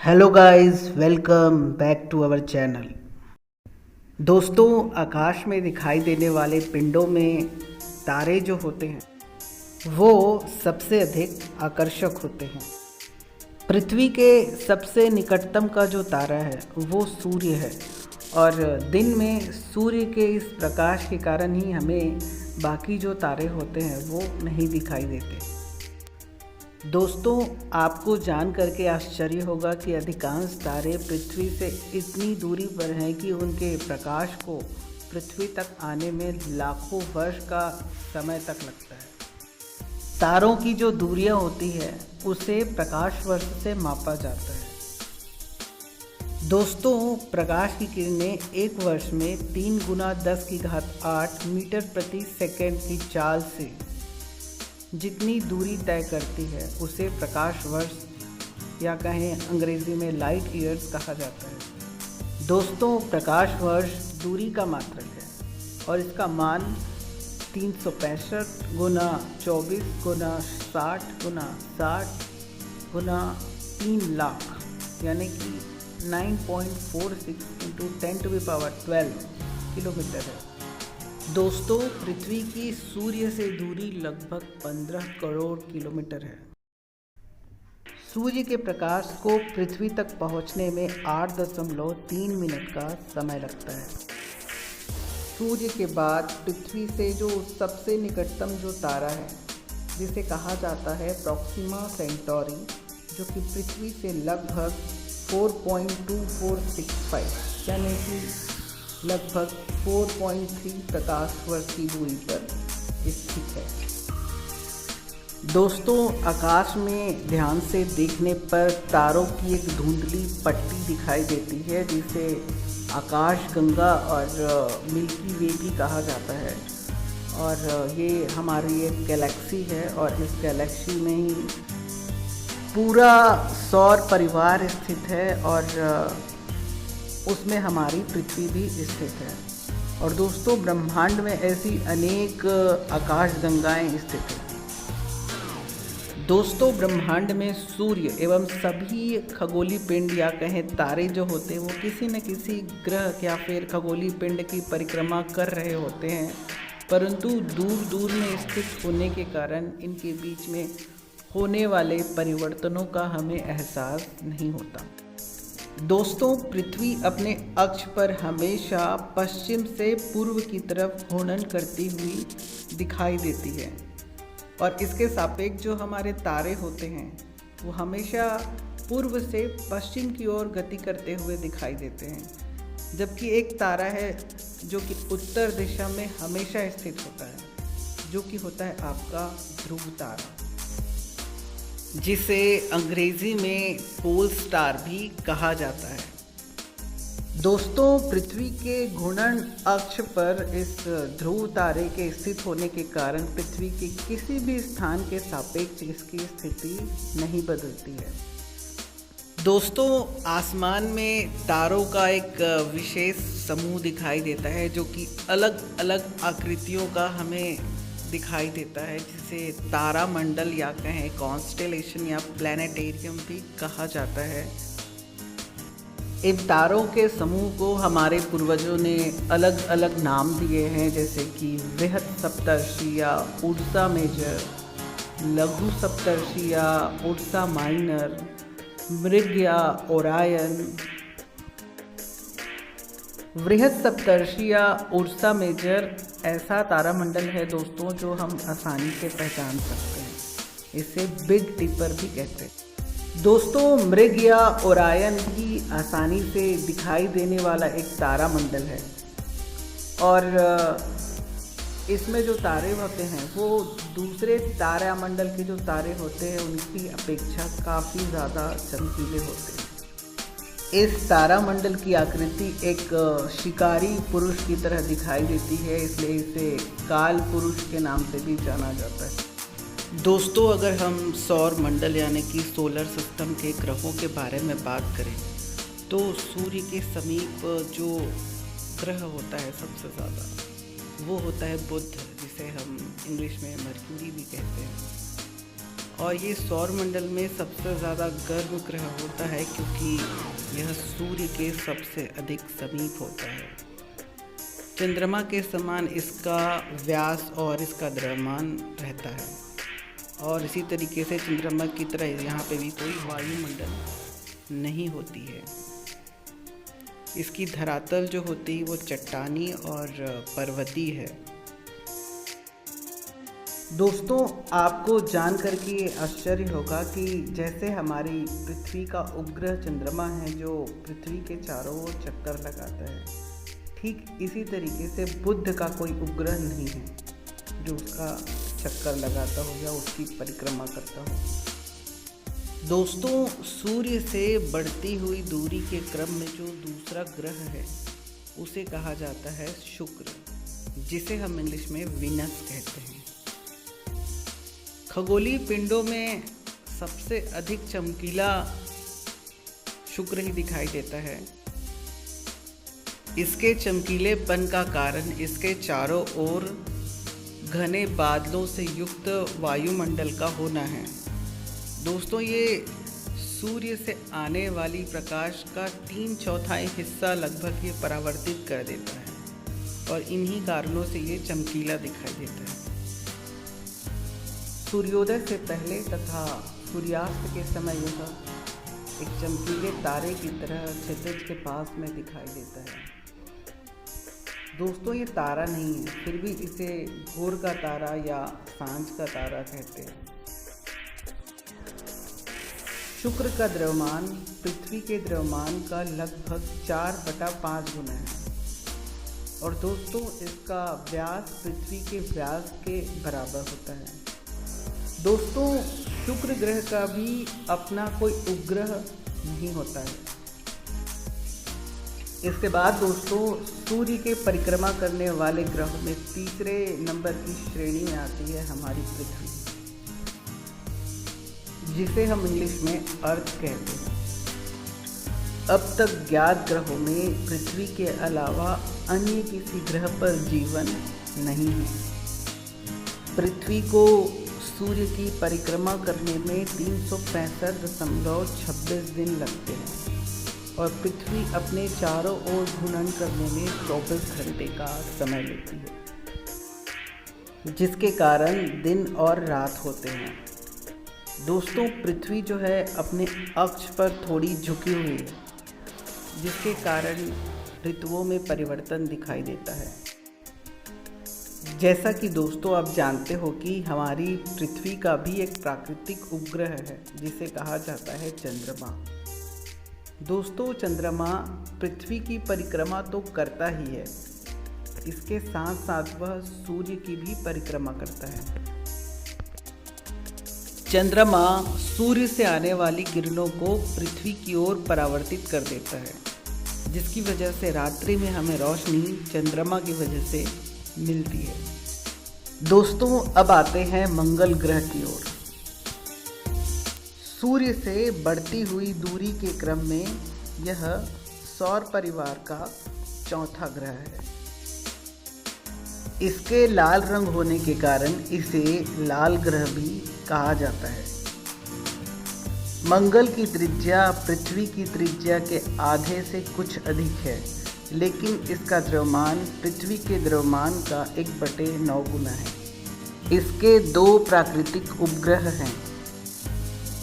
Hello guys, welcome back to our channel. दोस्तों, आकाश में दिखाई देने वाले पिंडों में तारे जो होते हैं वो सबसे अधिक आकर्षक होते हैं। पृथ्वी के सबसे निकटतम का जो तारा है वो सूर्य है और दिन में सूर्य के इस प्रकाश के कारण ही हमें बाकी जो तारे होते हैं वो नहीं दिखाई देते। दोस्तों, आपको जान करके आश्चर्य होगा कि अधिकांश तारे पृथ्वी से इतनी दूरी पर हैं कि उनके प्रकाश को पृथ्वी तक आने में लाखों वर्ष का समय तक लगता है। तारों की जो दूरियां होती है उसे प्रकाश वर्ष से मापा जाता है। दोस्तों, प्रकाश की किरणें एक वर्ष में 3 गुना 10 की घात 8 मीटर प्रति सेकंड की चाल से जितनी दूरी तय करती है उसे प्रकाश वर्ष या कहें अंग्रेजी में लाइट ईयर्स कहा जाता है। दोस्तों, प्रकाश वर्ष दूरी का मात्रक है और इसका मान 365 गुना 24 गुना 60 गुना 60 गुना 3 लाख यानी कि 9.46 इंटू 10⁻12 किलोमीटर है। दोस्तों, पृथ्वी की सूर्य से दूरी लगभग 15 करोड़ किलोमीटर है। सूर्य के प्रकाश को पृथ्वी तक पहुंचने में 8.3 मिनट का समय लगता है। सूर्य के बाद पृथ्वी से जो सबसे निकटतम जो तारा है जिसे कहा जाता है प्रॉक्सिमा सेंटोरी, जो कि पृथ्वी से लगभग 4.2465 यानी कि लगभग 4.3 प्रकाश वर्ष की दूरी पर स्थित है। दोस्तों, आकाश में ध्यान से देखने पर तारों की एक धुंधली पट्टी दिखाई देती है जिसे आकाश गंगा और मिल्की वे भी कहा जाता है। और ये हमारी एक गैलेक्सी है और इस गैलेक्सी में ही पूरा सौर परिवार स्थित है और उसमें हमारी पृथ्वी भी स्थित है। और दोस्तों, ब्रह्मांड में ऐसी अनेक आकाश गंगाएं स्थित हैं। दोस्तों, ब्रह्मांड में सूर्य एवं सभी खगोलीय पिंड या कहें तारे जो होते हैं वो किसी न किसी ग्रह या फिर खगोलीय पिंड की परिक्रमा कर रहे होते हैं, परंतु दूर दूर में स्थित होने के कारण इनके बीच में होने वाले परिवर्तनों का हमें एहसास नहीं होता। दोस्तों, पृथ्वी अपने अक्ष पर हमेशा पश्चिम से पूर्व की तरफ घूर्णन करती हुई दिखाई देती है और इसके सापेक्ष जो हमारे तारे होते हैं वो हमेशा पूर्व से पश्चिम की ओर गति करते हुए दिखाई देते हैं, जबकि एक तारा है जो कि उत्तर दिशा में हमेशा स्थित होता है, जो कि होता है आपका ध्रुव तारा, जिसे अंग्रेजी में पोल स्टार भी कहा जाता है। दोस्तों, पृथ्वी के घूर्णन अक्ष पर इस ध्रुव तारे के स्थित होने के कारण पृथ्वी के किसी भी स्थान के सापेक्ष इसकी स्थिति नहीं बदलती है। दोस्तों, आसमान में तारों का एक विशेष समूह दिखाई देता है जो कि अलग अलग आकृतियों का हमें दिखाई देता है, जिसे तारामंडल या कहें कॉन्स्टेलेशन या प्लैनेटेरियम भी कहा जाता है। इन तारों के समूह को हमारे पूर्वजों ने अलग अलग नाम दिए हैं, जैसे कि बृहत सप्तर्षि या उर्सा मेजर, लघु सप्तर्षि या उर्सा माइनर, मृग या ओरायन। बृहत सप्तर्षि या उर्सा मेजर ऐसा तारामंडल है दोस्तों जो हम आसानी से पहचान सकते हैं। इसे बिग डिपर भी कहते हैं। दोस्तों, मृग या ओरायन भी आसानी से दिखाई देने वाला एक तारामंडल है और इसमें जो तारे होते हैं वो दूसरे तारामंडल के जो तारे होते हैं उनकी अपेक्षा काफ़ी ज़्यादा चमकीले होते हैं। इस तारामंडल की आकृति एक शिकारी पुरुष की तरह दिखाई देती है, इसलिए इसे काल पुरुष के नाम से भी जाना जाता है। दोस्तों, अगर हम सौर मंडल यानी कि सोलर सिस्टम के ग्रहों के बारे में बात करें तो सूर्य के समीप जो ग्रह होता है सबसे ज़्यादा वो होता है बुध, जिसे हम इंग्लिश में मर्क्यूरी भी कहते हैं। और ये सौर मंडल में सबसे ज़्यादा गर्म ग्रह होता है क्योंकि यह सूर्य के सबसे अधिक समीप होता है। चंद्रमा के समान इसका व्यास और इसका द्रव्यमान रहता है और इसी तरीके से चंद्रमा की तरह यहाँ पे भी कोई वायुमंडल नहीं होती है। इसकी धरातल जो होती है वो चट्टानी और पर्वतीय है। दोस्तों, आपको जानकर के आश्चर्य होगा कि जैसे हमारी पृथ्वी का उपग्रह चंद्रमा है जो पृथ्वी के चारों ओर चक्कर लगाता है, ठीक इसी तरीके से बुध का कोई उपग्रह नहीं है जो उसका चक्कर लगाता हो या उसकी परिक्रमा करता हो। दोस्तों, सूर्य से बढ़ती हुई दूरी के क्रम में जो दूसरा ग्रह है उसे कहा जाता है शुक्र, जिसे हम इंग्लिश में वीनस कहते हैं। खगोलीय पिंडों में सबसे अधिक चमकीला शुक्र ही दिखाई देता है। इसके चमकीलेपन का कारण इसके चारों ओर घने बादलों से युक्त वायुमंडल का होना है। दोस्तों, ये सूर्य से आने वाली प्रकाश का 3/4 हिस्सा लगभग ये परावर्तित कर देता है और इन्हीं कारणों से ये चमकीला दिखाई देता है। सूर्योदय से पहले तथा सूर्यास्त के समय यह एक चमकीले तारे की तरह क्षितिज के पास में दिखाई देता है। दोस्तों, ये तारा नहीं है, फिर भी इसे भोर का तारा या सांझ का तारा कहते हैं। शुक्र का द्रव्यमान पृथ्वी के द्रव्यमान का लगभग 4/5 गुना है और दोस्तों, इसका व्यास पृथ्वी के व्यास के बराबर होता है। दोस्तों, शुक्र ग्रह का भी अपना कोई उपग्रह नहीं होता है। इसके बाद दोस्तों, सूर्य के परिक्रमा करने वाले ग्रहों में तीसरे नंबर की श्रेणी में आती है हमारी पृथ्वी, जिसे हम इंग्लिश में अर्थ कहते हैं। अब तक ज्ञात ग्रहों में पृथ्वी के अलावा अन्य किसी ग्रह पर जीवन नहीं है। पृथ्वी को सूर्य की परिक्रमा करने में 365.26 दिन लगते हैं और पृथ्वी अपने चारों ओर घूर्णन करने में 24 घंटे का समय लेती है, जिसके कारण दिन और रात होते हैं। दोस्तों, पृथ्वी जो है अपने अक्ष पर थोड़ी झुकी हुई है, जिसके कारण ऋतुओं में परिवर्तन दिखाई देता है। जैसा कि दोस्तों आप जानते हो कि हमारी पृथ्वी का भी एक प्राकृतिक उपग्रह है जिसे कहा जाता है चंद्रमा। दोस्तों, चंद्रमा पृथ्वी की परिक्रमा तो करता ही है, इसके साथ साथ वह सूर्य की भी परिक्रमा करता है। चंद्रमा सूर्य से आने वाली किरणों को पृथ्वी की ओर परावर्तित कर देता है, जिसकी वजह से रात्रि में हमें रोशनी चंद्रमा की वजह से मिलती है। दोस्तों, अब आते हैं मंगल ग्रह की ओर। सूर्य से बढ़ती हुई दूरी के क्रम में यह सौर परिवार का चौथा ग्रह है। इसके लाल रंग होने के कारण इसे लाल ग्रह भी कहा जाता है। मंगल की त्रिज्या पृथ्वी की त्रिज्या के आधे से कुछ अधिक है, लेकिन इसका द्रव्यमान पृथ्वी के द्रव्यमान का 1/9 गुना है। इसके 2 प्राकृतिक उपग्रह हैं,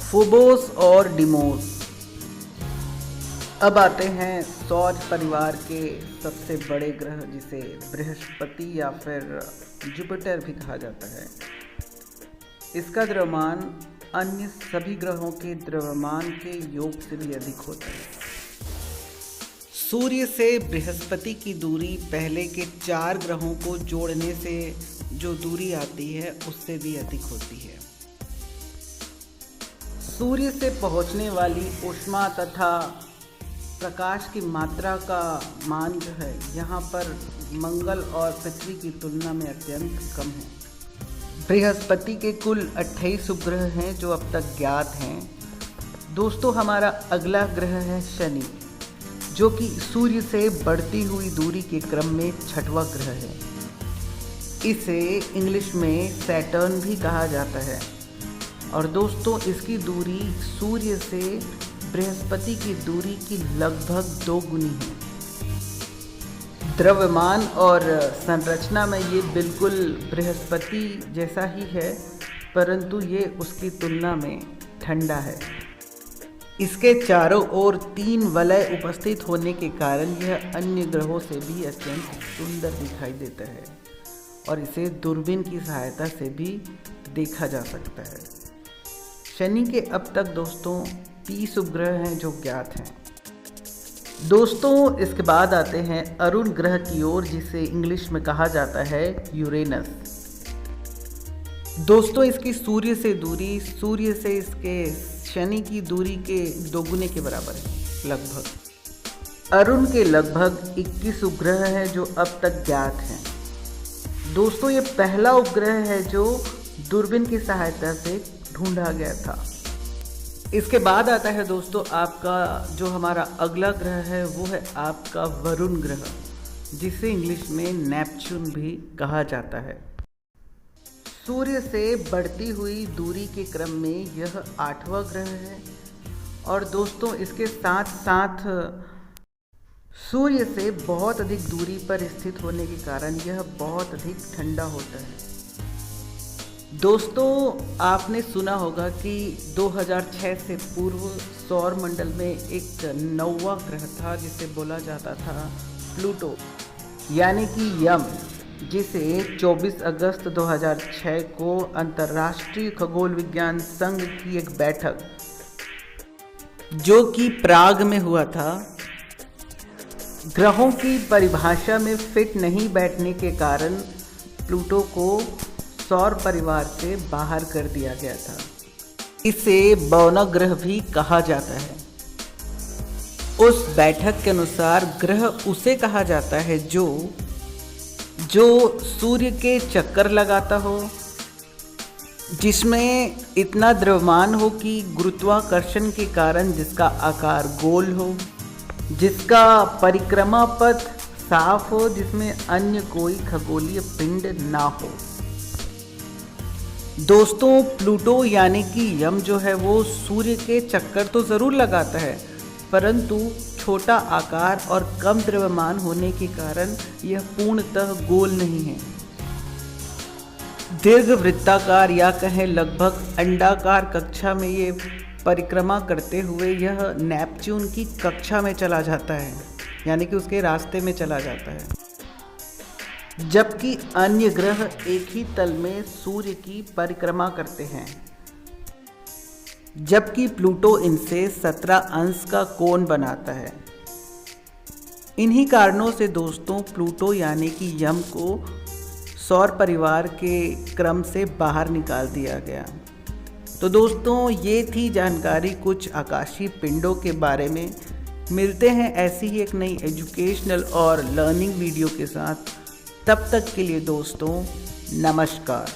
फोबोस और डिमोस। अब आते हैं सौर परिवार के सबसे बड़े ग्रह, जिसे बृहस्पति या फिर जुपिटर भी कहा जाता है। इसका द्रव्यमान अन्य सभी ग्रहों के द्रव्यमान के योग से भी अधिक होता है। सूर्य से बृहस्पति की दूरी पहले के 4 ग्रहों को जोड़ने से जो दूरी आती है उससे भी अधिक होती है। सूर्य से पहुंचने वाली ऊष्मा तथा प्रकाश की मात्रा का मान जो है यहाँ पर मंगल और पृथ्वी की तुलना में अत्यंत कम है। बृहस्पति के कुल 28 उपग्रह हैं जो अब तक ज्ञात हैं। दोस्तों, हमारा अगला ग्रह है शनि, जो कि सूर्य से बढ़ती हुई दूरी के क्रम में 6वां ग्रह है। इसे इंग्लिश में सैटर्न भी कहा जाता है। और दोस्तों इसकी दूरी सूर्य से बृहस्पति की दूरी की लगभग 2 गुनी है। द्रव्यमान और संरचना में ये बिल्कुल बृहस्पति जैसा ही है, परंतु ये उसकी तुलना में ठंडा है। इसके चारों ओर 3 वलय उपस्थित होने के कारण यह अन्य ग्रहों से भी अत्यंत सुंदर दिखाई देता है और इसे दूरबीन की सहायता से भी देखा जा सकता है। शनि के अब तक दोस्तों 30 उपग्रह हैं जो ज्ञात हैं। दोस्तों इसके बाद आते हैं अरुण ग्रह की ओर, जिसे इंग्लिश में कहा जाता है यूरेनस। दोस्तों इसकी सूर्य से दूरी सूर्य से इसके शनि की दूरी के 2 गुने के बराबर है लगभग। अरुण के लगभग 21 उपग्रह हैं जो अब तक ज्ञात हैं। दोस्तों ये पहला उपग्रह है जो दूरबीन की सहायता से ढूंढा गया था। इसके बाद आता है दोस्तों आपका जो हमारा अगला ग्रह है वो है आपका वरुण ग्रह, जिसे इंग्लिश में नेपच्यून भी कहा जाता है। सूर्य से बढ़ती हुई दूरी के क्रम में यह 8वां ग्रह है और दोस्तों इसके साथ साथ सूर्य से बहुत अधिक दूरी पर स्थित होने के कारण यह बहुत अधिक ठंडा होता है। दोस्तों आपने सुना होगा कि 2006 से पूर्व सौर मंडल में एक 9वां ग्रह था जिसे बोला जाता था प्लूटो यानी कि यम, जिसे 24 अगस्त 2006 को अंतर्राष्ट्रीय खगोल विज्ञान संघ की एक बैठक जो कि प्राग में हुआ था, ग्रहों की परिभाषा में फिट नहीं बैठने के कारण प्लूटो को सौर परिवार से बाहर कर दिया गया था। इसे बौना ग्रह भी कहा जाता है। उस बैठक के अनुसार ग्रह उसे कहा जाता है जो सूर्य के चक्कर लगाता हो, जिसमें इतना द्रव्यमान हो कि गुरुत्वाकर्षण के कारण जिसका आकार गोल हो, जिसका परिक्रमा पथ साफ हो, जिसमें अन्य कोई खगोलीय पिंड ना हो। दोस्तों प्लूटो यानी कि यम जो है वो सूर्य के चक्कर तो ज़रूर लगाता है, परंतु छोटा आकार और कम द्रव्यमान होने के कारण यह पूर्णतः गोल नहीं है। दीर्घ वृत्ताकार या कहें लगभग अंडाकार कक्षा में ये परिक्रमा करते हुए यह नेपच्यून की कक्षा में चला जाता है, यानी कि उसके रास्ते में चला जाता है, जबकि अन्य ग्रह एक ही तल में सूर्य की परिक्रमा करते हैं, जबकि प्लूटो इनसे 17 अंश का कोण बनाता है। इन्हीं कारणों से दोस्तों प्लूटो यानी कि यम को सौर परिवार के क्रम से बाहर निकाल दिया गया। तो दोस्तों ये थी जानकारी कुछ आकाशीय पिंडों के बारे में। मिलते हैं ऐसी ही एक नई एजुकेशनल और लर्निंग वीडियो के साथ। तब तक के लिए दोस्तों नमस्कार।